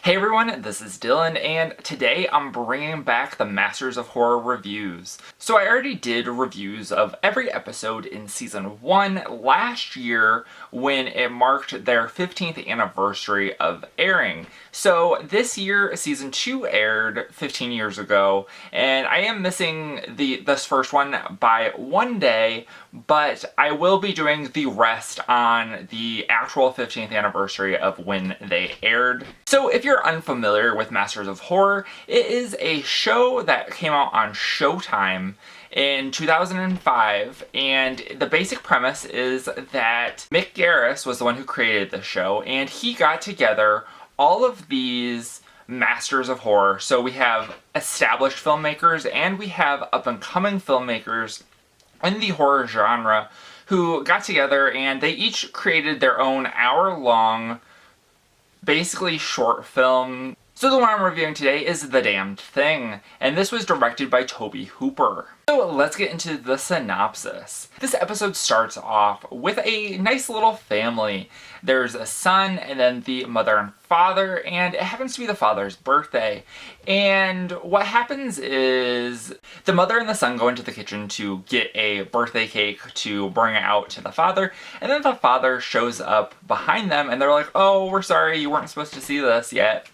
Hey everyone, this is Dylan, and today I'm bringing back the Masters of Horror reviews. So I already did reviews of every episode in Season 1 last year when it marked their 15th anniversary of airing. So this year, Season 2 aired 15 years ago, and I am missing this first one by one day, but I will be doing the rest on the actual 15th anniversary of when they aired. So if you're unfamiliar with Masters of Horror, it is a show that came out on Showtime in 2005, and the basic premise is that Mick Garris was the one who created the show, and he got together all of these masters of horror. So we have established filmmakers and we have up-and-coming filmmakers in the horror genre who got together and they each created their own hour-long, basically short film. So the one I'm reviewing today is The Damned Thing, and this was directed by Tobe Hooper. So let's get into the synopsis. This episode starts off with a nice little family. There's a son and then the mother and father, and it happens to be the father's birthday. And what happens is the mother and the son go into the kitchen to get a birthday cake to bring out to the father, and then the father shows up behind them and they're like, "Oh, we're sorry, you weren't supposed to see this yet."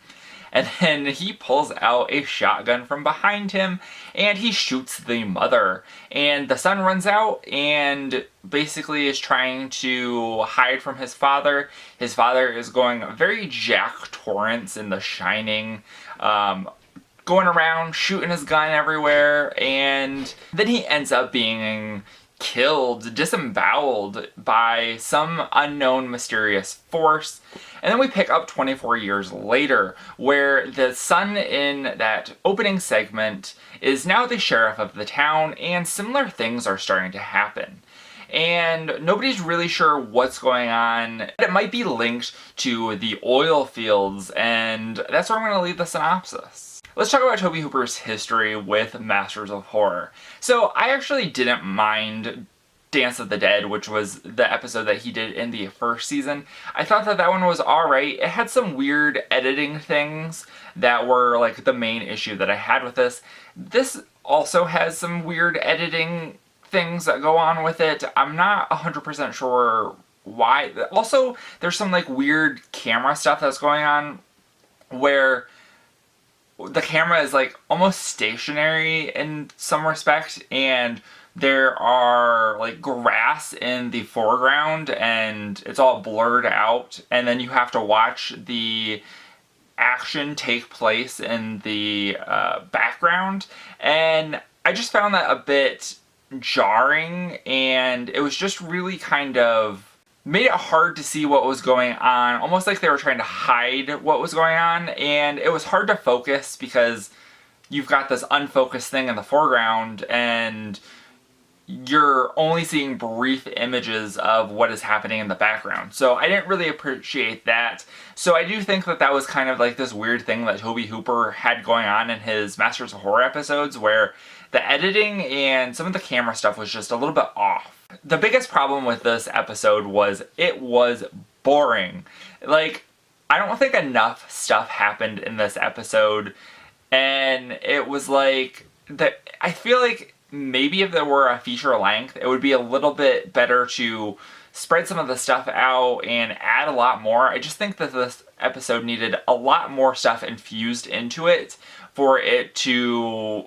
And then he pulls out a shotgun from behind him and he shoots the mother. And the son runs out and basically is trying to hide from his father. His father is going very Jack Torrance in The Shining, going around shooting his gun everywhere, and then he ends up being killed, disemboweled by some unknown mysterious force. And then we pick up 24 years later, where the son in that opening segment is now the sheriff of the town, and similar things are starting to happen. And nobody's really sure what's going on. It might be linked to the oil fields, and that's where I'm going to leave the synopsis. Let's talk about Tobe Hooper's history with Masters of Horror. So I actually didn't mind Dance of the Dead, which was the episode that he did in the first season. I thought that that one was alright. It had some weird editing things that were like the main issue that I had with this. This also has some weird editing things that go on with it. I'm not 100% sure why. Also, there's some like weird camera stuff that's going on where the camera is like almost stationary in some respect, and there are like grass in the foreground and it's all blurred out, and then you have to watch the action take place in the background, and I just found that a bit jarring, and it was just really kind of made it hard to see what was going on, almost like they were trying to hide what was going on, and it was hard to focus because you've got this unfocused thing in the foreground and you're only seeing brief images of what is happening in the background. So I didn't really appreciate that. So I do think that that was kind of like this weird thing that Tobe Hooper had going on in his Masters of Horror episodes, where the editing and some of the camera stuff was just a little bit off. The biggest problem with this episode was it was boring. Like, I don't think enough stuff happened in this episode, and it was like that. I feel like maybe if there were a feature length, it would be a little bit better to spread some of the stuff out and add a lot more. I just think that this episode needed a lot more stuff infused into it for it to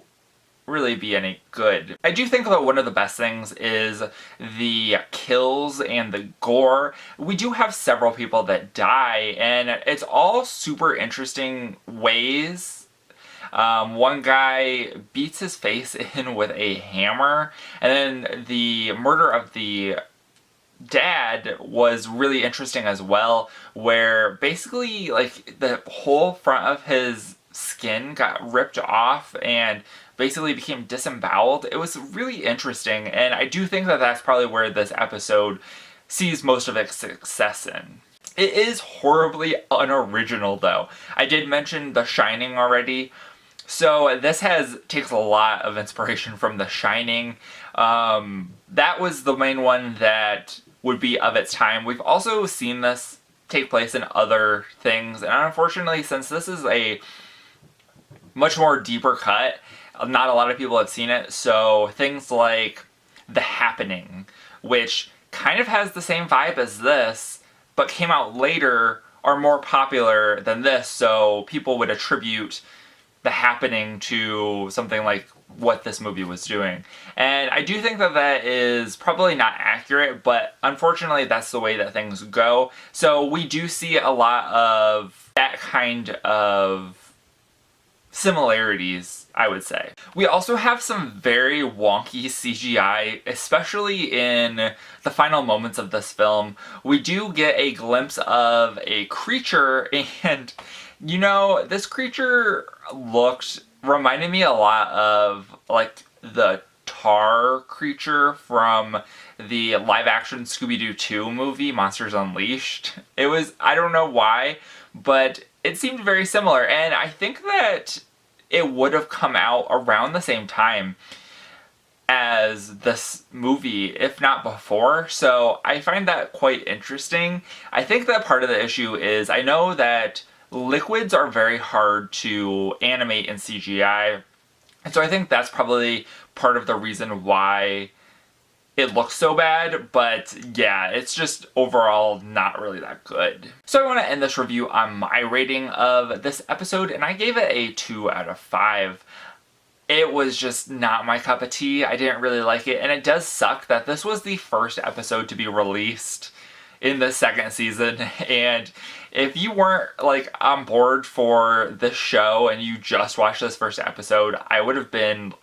really be any good. I do think that one of the best things is the kills and the gore. We do have several people that die, and it's all super interesting ways. One guy beats his face in with a hammer, and then the murder of the dad was really interesting as well, where basically like the whole front of his skin got ripped off and basically became disemboweled. It was really interesting, and I do think that that's probably where this episode sees most of its success in. It is horribly unoriginal though. I did mention The Shining already. So this takes a lot of inspiration from The Shining. That was the main one that would be of its time. We've also seen this take place in other things. And unfortunately, since this is a much more deeper cut, not a lot of people have seen it. So things like The Happening, which kind of has the same vibe as this, but came out later, are more popular than this. So people would attribute The Happening to something like what this movie was doing. And I do think that that is probably not accurate, but unfortunately that's the way that things go. So we do see a lot of that kind of similarities, I would say. We also have some very wonky CGI, especially in the final moments of this film. We do get a glimpse of a creature, and you know, this creature reminded me a lot of like the tar creature from the live action Scooby-Doo 2 movie, Monsters Unleashed. I don't know why, but it seemed very similar, and I think that it would have come out around the same time as this movie, if not before, so I find that quite interesting. I think that part of the issue is, I know that liquids are very hard to animate in CGI, and so I think that's probably part of the reason why it looks so bad, but yeah, it's just overall not really that good. So I want to end this review on my rating of this episode, and I gave it a 2 out of 5. It was just not my cup of tea. I didn't really like it, and it does suck that this was the first episode to be released in the second season, and if you weren't like on board for this show and you just watched this first episode, I would have turned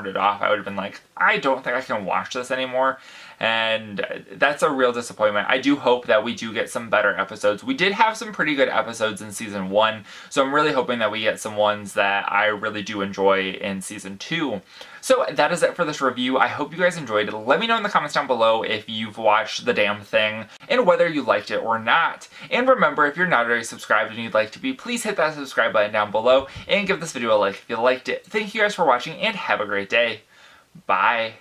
it off. I would have been like, I don't think I can watch this anymore, and that's a real disappointment. I do hope that we do get some better episodes. We did have some pretty good episodes in season 1, so I'm really hoping that we get some ones that I really do enjoy in season 2. So that is it for this review. I hope you guys enjoyed it. Let me know in the comments down below if you've watched the damn thing and whether you liked it or not. And remember, if you're not already subscribed and you'd like to be, please hit that subscribe button down below and give this video a like if you liked it. Thank you guys for watching and have a great day. Bye.